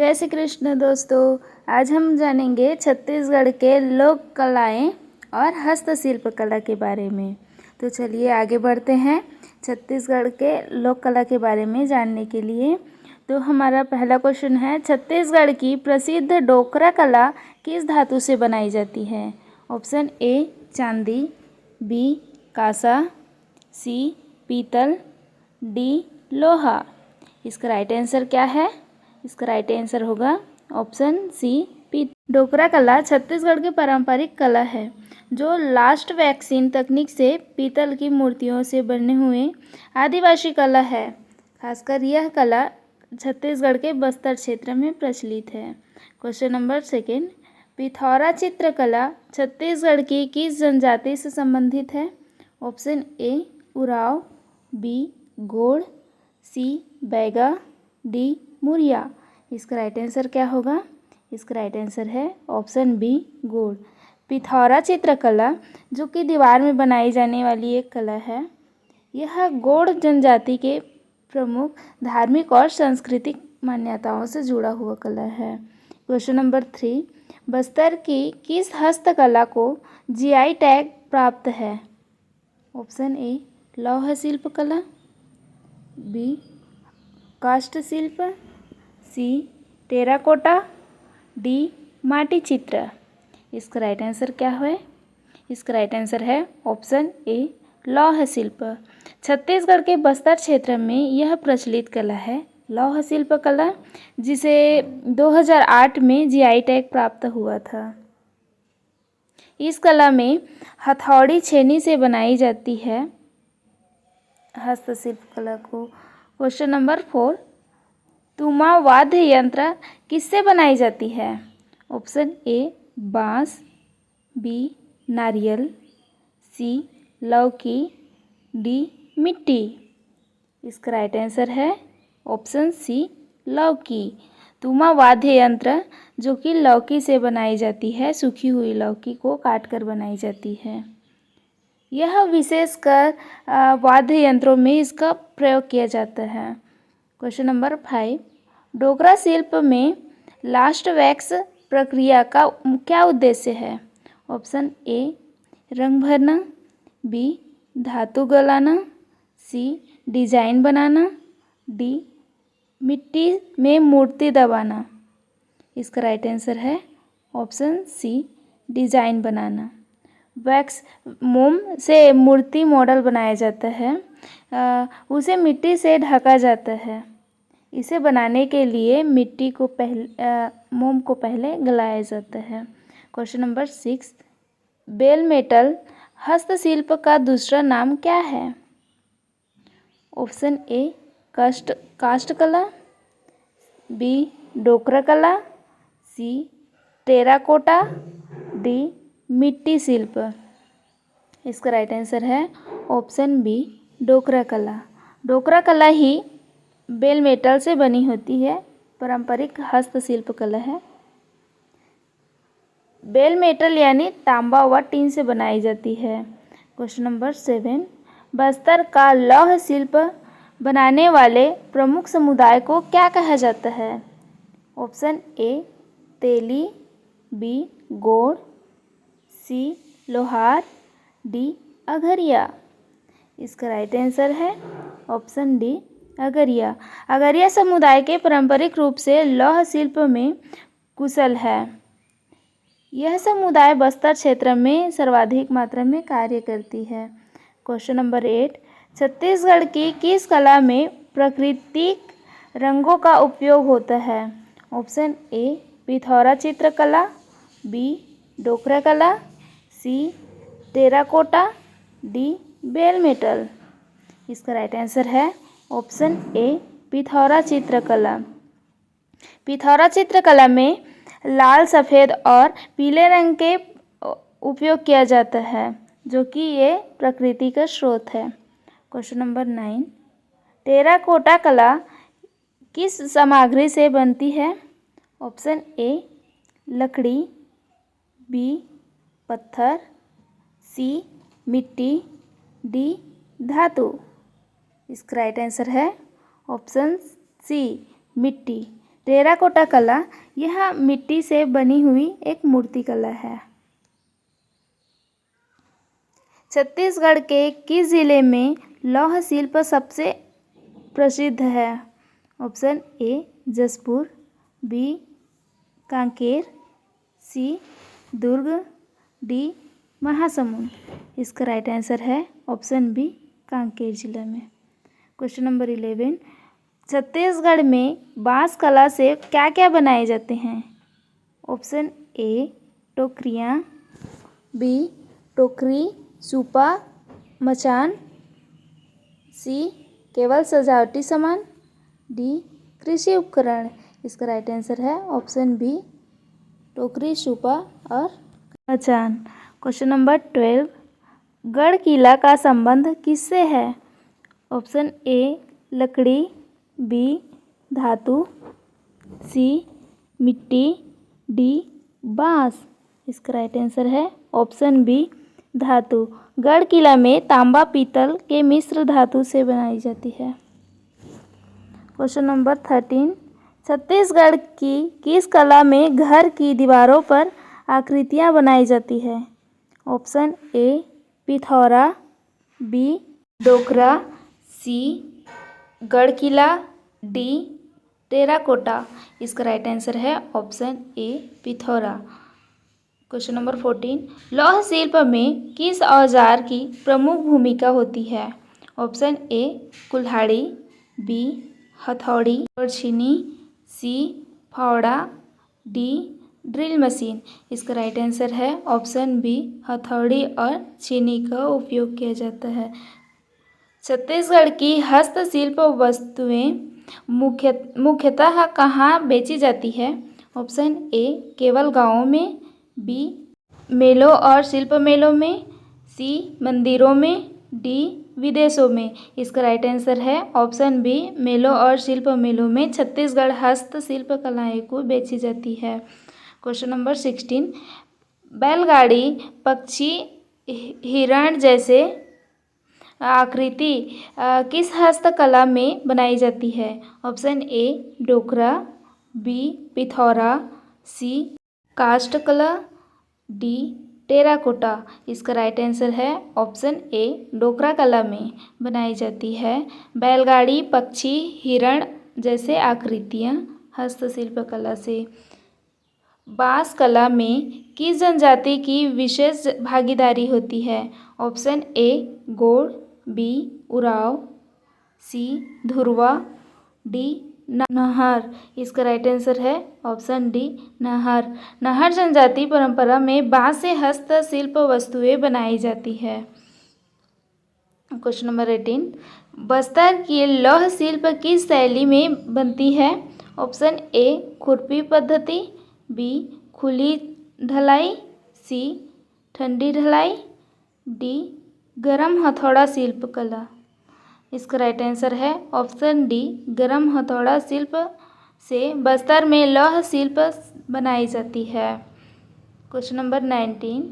जय श्री कृष्ण दोस्तों। आज हम जानेंगे छत्तीसगढ़ के लोक कलाएं और हस्तशिल्प कला के बारे में। तो चलिए आगे बढ़ते हैं छत्तीसगढ़ के लोक कला के बारे में जानने के लिए। तो हमारा पहला क्वेश्चन है, छत्तीसगढ़ की प्रसिद्ध डोकरा कला किस धातु से बनाई जाती है? ऑप्शन ए चांदी, बी कांसा, सी पीतल, डी लोहा। इसका राइट आंसर क्या है? इसका राइट आंसर होगा ऑप्शन सी पीतल। डोकरा कला छत्तीसगढ़ की पारंपरिक कला है जो लास्ट वैक्सीन तकनीक से पीतल की मूर्तियों से बने हुए आदिवासी कला है। खासकर यह कला छत्तीसगढ़ के बस्तर क्षेत्र में प्रचलित है। क्वेश्चन नंबर सेकेंड, पिथौरा चित्रकला छत्तीसगढ़ की किस जनजाति से संबंधित है? Option A Oraon, B Gond, C Baiga, D Muria. इसका राइट आंसर क्या होगा? इसका राइट आंसर है ऑप्शन बी गोंड। पिथौरा चित्रकला जो कि दीवार में बनाई जाने वाली एक कला है, यह गोंड जनजाति के प्रमुख धार्मिक और सांस्कृतिक मान्यताओं से जुड़ा हुआ कला है। क्वेश्चन नंबर 3, बस्तर की किस हस्तकला को जीआई टैग प्राप्त है? ऑप्शन ए लौह शिल्प कला, बी काष्ठ शिल्प, सी टेराकोटा, डी माटी चित्र। इसका राइट आंसर क्या है? इसका राइट आंसर है ऑप्शन ए लौह शिल्प। छत्तीसगढ़ के बस्तर क्षेत्र में यह प्रचलित कला है लौह शिल्प कला, जिसे 2008 में जीआई टैग प्राप्त हुआ था। इस कला में हथौड़ी छेनी से बनाई जाती है हस्तशिल्प कला को। क्वेश्चन नंबर 4, तुमा वाद्य यंत्र किससे बनाई जाती है? ऑप्शन ए बांस, बी नारियल, सी लौकी, डी मिट्टी। इसका राइट आंसर है ऑप्शन सी लौकी। तुमा वाद्य यंत्र जो कि लौकी से बनाई जाती है, सूखी हुई लौकी को काटकर बनाई जाती है। यह विशेषकर वाद्य यंत्रों में इसका प्रयोग किया जाता है। क्वेश्चन नंबर 5, डोकरा शिल्प में लास्ट वैक्स प्रक्रिया का क्या उद्देश्य है? ऑप्शन ए रंग भरना, बी धातु गलाना, सी डिजाइन बनाना, डी मिट्टी में मूर्ति दबाना। इसका राइट आंसर है ऑप्शन सी डिजाइन बनाना। वैक्स मोम से मूर्ति मॉडल बनाया जाता है, उसे मिट्टी से ढका जाता है। इसे बनाने के लिए मोम को पहले गलाया जाता है। क्वेश्चन नंबर 6, बेल मेटल हस्तशिल्प का दूसरा नाम क्या है? ऑप्शन ए काष्ठ कला, बी डोकरा कला, सी टेराकोटा, डी मिट्टी शिल्प। इसका राइट आंसर है ऑप्शन बी डोकरा कला। डोकरा कला ही बेल मेटल से बनी होती है, पारंपरिक हस्तशिल्प कला है। बेल मेटल यानी तांबा व टीन से बनाई जाती है। क्वेश्चन नंबर 7, बस्तर का लौह शिल्प बनाने वाले प्रमुख समुदाय को क्या कहा जाता है? Option A Teli, B Gond, C Lohar, D Agariya. इसका राइट आंसर है ऑप्शन डी अगरिया। अगरिया समुदाय के पारंपरिक रूप से लौह शिल्प में कुशल है। यह समुदाय बस्तर क्षेत्र में सर्वाधिक मात्रा में कार्य करती है। क्वेश्चन नंबर 8, छत्तीसगढ़ की किस कला में प्राकृतिक रंगों का उपयोग होता है? ऑप्शन ए पिथौरा चित्रकला, बी डोकरा कला, सी टेराकोटा, डी बेल मेटल। इसका राइट आंसर है ऑप्शन ए पिथौरा चित्रकला। पिथौरा चित्रकला में लाल, सफ़ेद और पीले रंग के उपयोग किया जाता है, जो कि ये प्रकृति का स्रोत है। क्वेश्चन नंबर 9, टेराकोटा कला किस सामग्री से बनती है? ऑप्शन ए लकड़ी, बी पत्थर, सी मिट्टी, डी धातु। इसका राइट आंसर है ऑप्शन सी मिट्टी। टेराकोटा कला यह मिट्टी से बनी हुई एक मूर्ति कला है। छत्तीसगढ़ के किस जिले में लौह शिल्प सबसे प्रसिद्ध है? Option A Jashpur, B Kanker, C Durg, D Mahasamund. इसका राइट आंसर है ऑप्शन बी कांकेर जिला में। क्वेश्चन नंबर 11, छत्तीसगढ़ में बांस कला से क्या क्या बनाए जाते हैं? ऑप्शन ए टोकरियाँ, बी टोकरी, सूपा, मचान, सी केवल सजावटी सामान, डी कृषि उपकरण। इसका राइट आंसर है ऑप्शन बी टोकरी, सूपा और मचान। क्वेश्चन नंबर 12, गढ़ किला का संबंध किससे है? ऑप्शन ए लकड़ी, बी धातु, सी मिट्टी, डी बांस। इसका राइट आंसर है ऑप्शन बी धातु। गढ़ किला में तांबा पीतल के मिश्र धातु से बनाई जाती है। क्वेश्चन नंबर 13, छत्तीसगढ़ की किस कला में घर की दीवारों पर आकृतियाँ बनाई जाती है? ऑप्शन ए पिथौरा, बी डोकरा, सी गढ़ किला, डी टेराकोटा। इसका राइट आंसर है ऑप्शन ए पिथौरा। क्वेश्चन नंबर 14, लौह शिल्प में किस औजार की प्रमुख भूमिका होती है? ऑप्शन ए कुल्हाड़ी, बी हथौड़ी और छीनी, सी फावड़ा, डी ड्रिल मशीन। इसका राइट आंसर है ऑप्शन बी हथौड़ी और छीनी का उपयोग किया जाता है। छत्तीसगढ़ की हस्तशिल्प वस्तुएं मुख्यतः कहाँ बेची जाती है? ऑप्शन ए केवल गांवों में, बी मेलों और शिल्प मेलों में, सी मंदिरों में, डी विदेशों में। इसका राइट आंसर है ऑप्शन बी मेलों और शिल्प मेलों में छत्तीसगढ़ हस्तशिल्प कलाएं को बेची जाती है। क्वेश्चन नंबर 16, बैलगाड़ी, पक्षी, हिरण जैसे आकृति किस हस्तकला में बनाई जाती है? Option A Dokra, B Pithora, C काष्ठकला, डी टेराकोटा। इसका राइट आंसर है ऑप्शन ए डोकरा कला में बनाई जाती है बैलगाड़ी, पक्षी, हिरण जैसे आकृतियाँ हस्तशिल्प कला से। बांस कला में किस जनजाति की विशेष भागीदारी होती है? Option A Gond, B Oraon, C Dhurwa, D Nahar. इसका राइट आंसर है ऑप्शन डी नाहर। नाहर जनजाति परंपरा में बांस से हस्तशिल्प वस्तुएं बनाई जाती है। क्वेश्चन नंबर 18, बस्तर की लौह शिल्प किस शैली में बनती है? ऑप्शन ए खुरपी पद्धति, बी खुली ढलाई, सी ठंडी ढलाई, डी गरम हथौड़ा शिल्प कला। इसका राइट आंसर है ऑप्शन डी गरम हथौड़ा शिल्प से बस्तर में लौह शिल्प बनाई जाती है। क्वेश्चन नंबर 19,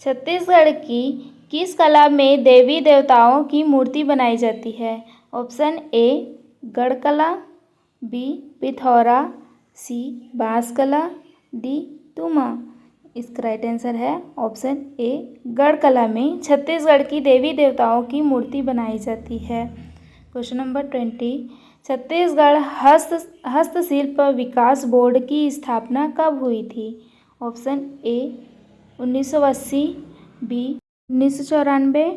छत्तीसगढ़ की किस कला में देवी देवताओं की मूर्ति बनाई जाती है? ऑप्शन ए गढ़ कला, बी पिथौरा, सी बांस कला, डी तुमा। इसका राइट आंसर है ऑप्शन ए गढ़ कला में छत्तीसगढ़ की देवी देवताओं की मूर्ति बनाई जाती है। क्वेश्चन नंबर 20, छत्तीसगढ़ हस्तशिल्प विकास बोर्ड की स्थापना कब हुई थी? Option A 1980, B 1994,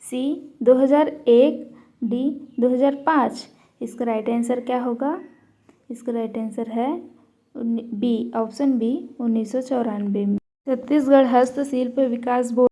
C 2001, D 2005। इसका राइट आंसर क्या होगा? इसका राइट आंसर है बी ऑप्शन बी 1994 में। छत्तीसगढ़ हस्तशिल्प विकास बोर्ड